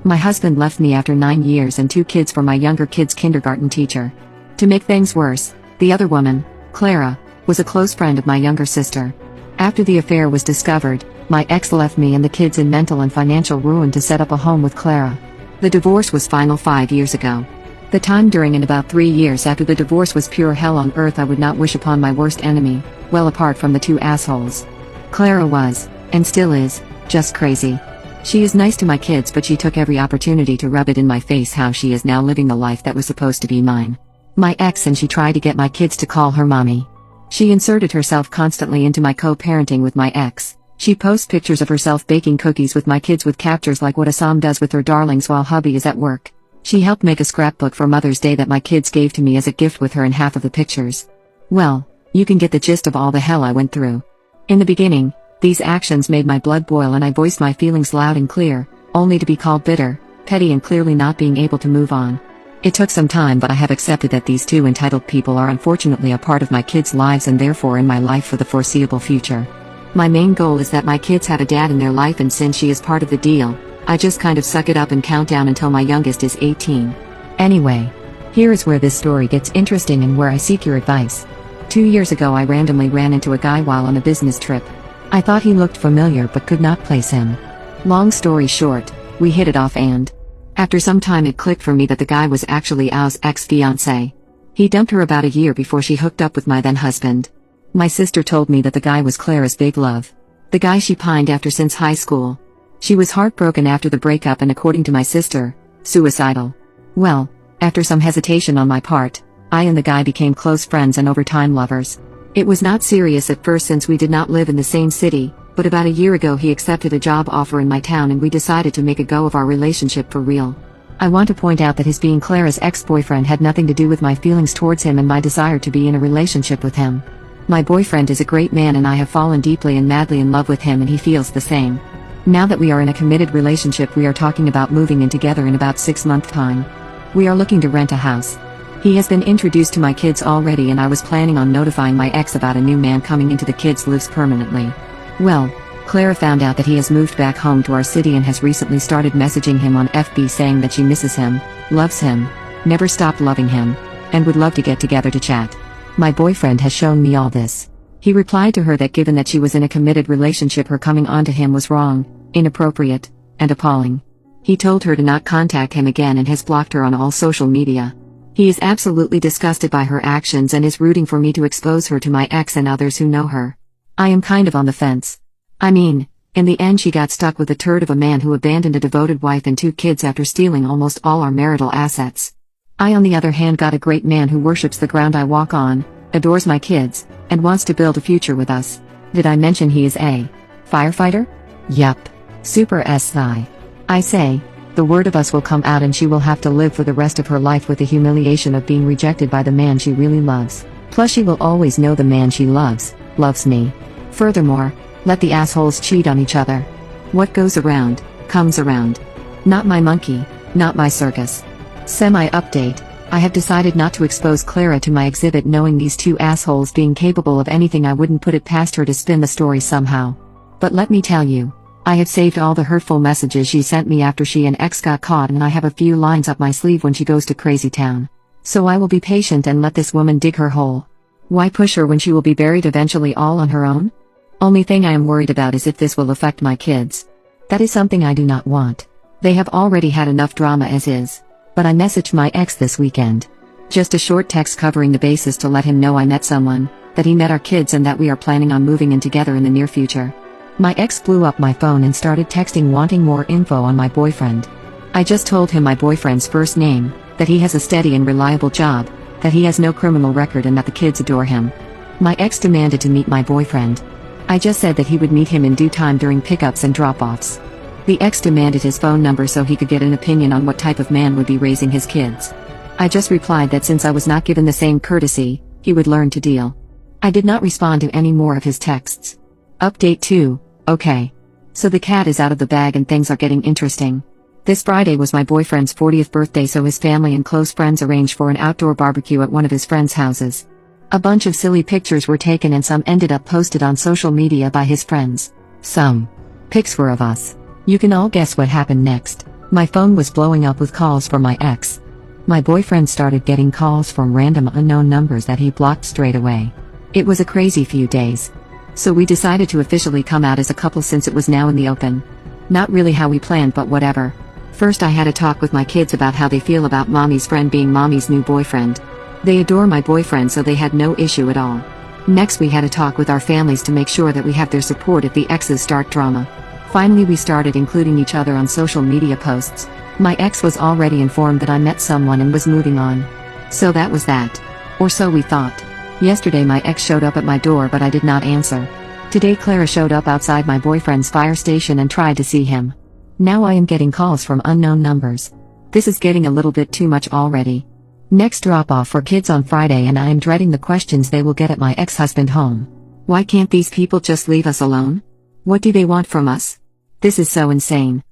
My husband left me after 9 years and 2 kids for my younger kid's kindergarten teacher. To make things worse, the other woman, Clara, was a close friend of my younger sister. After the affair was discovered, my ex left me and the kids in mental and financial ruin to set up a home with Clara. The divorce was final 5 years ago. The time during and about 3 years after the divorce was pure hell on earth I would not wish upon my worst enemy, well apart from the 2 assholes. Clara was, and still is, just crazy. She is nice to my kids but she took every opportunity to rub it in my face how she is now living the life that was supposed to be mine. My ex and she tried to get my kids to call her mommy. She inserted herself constantly into my co-parenting with my ex. She posts pictures of herself baking cookies with my kids with captures like what Assam does with her darlings while hubby is at work. She helped make a scrapbook for Mother's Day that my kids gave to me as a gift with her in half of the pictures. Well, you can get the gist of all the hell I went through. In the beginning, these actions made my blood boil and I voiced my feelings loud and clear, only to be called bitter, petty and clearly not being able to move on. It took some time but I have accepted that these 2 entitled people are unfortunately a part of my kids' lives and therefore in my life for the foreseeable future. My main goal is that my kids have a dad in their life and since she is part of the deal, I just kind of suck it up and count down until my youngest is 18. Anyway, here is where this story gets interesting and where I seek your advice. 2 years ago I randomly ran into a guy while on a business trip. I thought he looked familiar but could not place him. Long story short, we hit it off and after some time it clicked for me that the guy was actually Ao's ex-fiancé. He dumped her about a year before she hooked up with my then husband. My sister told me that the guy was Clara's big love. The guy she pined after since high school. She was heartbroken after the breakup and according to my sister, suicidal. Well, after some hesitation on my part, I and the guy became close friends and over time lovers. It was not serious at first since we did not live in the same city, but about a year ago he accepted a job offer in my town and we decided to make a go of our relationship for real. I want to point out that his being Clara's ex-boyfriend had nothing to do with my feelings towards him and my desire to be in a relationship with him. My boyfriend is a great man and I have fallen deeply and madly in love with him and he feels the same. Now that we are in a committed relationship we are talking about moving in together in about 6 months time. We are looking to rent a house. He has been introduced to my kids already and I was planning on notifying my ex about a new man coming into the kids' lives permanently. Well, Clara found out that he has moved back home to our city and has recently started messaging him on FB saying that she misses him, loves him, never stopped loving him, and would love to get together to chat. My boyfriend has shown me all this. He replied to her that given that she was in a committed relationship her coming on to him was wrong, inappropriate, and appalling. He told her to not contact him again and has blocked her on all social media. He is absolutely disgusted by her actions and is rooting for me to expose her to my ex and others who know her. I am kind of on the fence. I mean, in the end she got stuck with a turd of a man who abandoned a devoted wife and 2 kids after stealing almost all our marital assets. I on the other hand got a great man who worships the ground I walk on, adores my kids, and wants to build a future with us. Did I mention he is a firefighter? Yup. Super SI. I say, the word of us will come out and she will have to live for the rest of her life with the humiliation of being rejected by the man she really loves. Plus she will always know the man she loves me. Furthermore, let the assholes cheat on each other. What goes around, comes around. Not my monkey, not my circus. Semi-update, I have decided not to expose Clara to my exhibit knowing these 2 assholes being capable of anything I wouldn't put it past her to spin the story somehow. But let me tell you, I have saved all the hurtful messages she sent me after she and ex got caught and I have a few lines up my sleeve when she goes to Crazy Town. So I will be patient and let this woman dig her hole. Why push her when she will be buried eventually all on her own? Only thing I am worried about is if this will affect my kids. That is something I do not want. They have already had enough drama as is. But I messaged my ex this weekend. Just a short text covering the basis to let him know I met someone, that he met our kids and that we are planning on moving in together in the near future. My ex blew up my phone and started texting wanting more info on my boyfriend. I just told him my boyfriend's first name, that he has a steady and reliable job, that he has no criminal record and that the kids adore him. My ex demanded to meet my boyfriend. I just said that he would meet him in due time during pickups and drop-offs. The ex demanded his phone number so he could get an opinion on what type of man would be raising his kids. I just replied that since I was not given the same courtesy, he would learn to deal. I did not respond to any more of his texts. Update 2, okay. So the cat is out of the bag and things are getting interesting. This Friday was my boyfriend's 40th birthday so his family and close friends arranged for an outdoor barbecue at one of his friends' houses. A bunch of silly pictures were taken and some ended up posted on social media by his friends. Some pics were of us. You can all guess what happened next. My phone was blowing up with calls from my ex. My boyfriend started getting calls from random unknown numbers that he blocked straight away. It was a crazy few days. So we decided to officially come out as a couple since it was now in the open. Not really how we planned, but whatever. First I had a talk with my kids about how they feel about mommy's friend being mommy's new boyfriend. They adore my boyfriend, so they had no issue at all. Next we had a talk with our families to make sure that we have their support if the exes start drama. Finally we started including each other on social media posts. My ex was already informed that I met someone and was moving on. So that was that. Or so we thought. Yesterday my ex showed up at my door, but I did not answer. Today Clara showed up outside my boyfriend's fire station and tried to see him. Now I am getting calls from unknown numbers. This is getting a little bit too much already. Next drop off for kids on Friday, and I am dreading the questions they will get at my ex-husband home. Why can't these people just leave us alone? What do they want from us? This is so insane.